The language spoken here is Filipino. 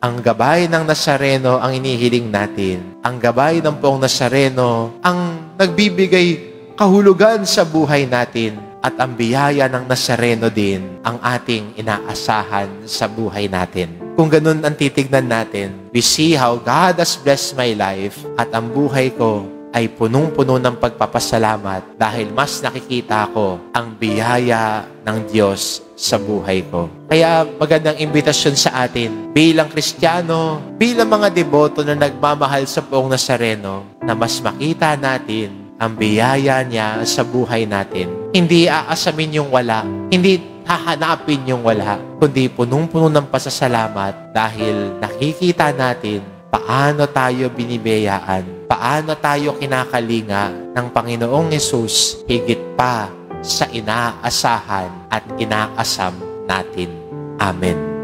Ang gabay ng Nazareno ang inihiling natin. Ang gabay ng Poong Nazareno ang nagbibigay kahulugan sa buhay natin. At ang biyaya ng Nazareno din ang ating inaasahan sa buhay natin. Kung ganun ang titignan natin, we see how God has blessed my life at ang buhay ko ay punong-puno ng pagpapasalamat dahil mas nakikita ko ang biyaya ng Diyos sa buhay ko. Kaya magandang imbitasyon sa atin bilang Kristiyano, bilang mga deboto na nagmamahal sa Poong Nazareno, na mas makita natin ang biyaya niya sa buhay natin. Hindi aasamin yung wala, hindi hahanapin yung wala, kundi punong-puno ng pasasalamat dahil nakikita natin paano tayo binibiyayaan, paano tayo kinakalinga ng Panginoong Hesus higit pa sa inaasahan at inaasam natin. Amen.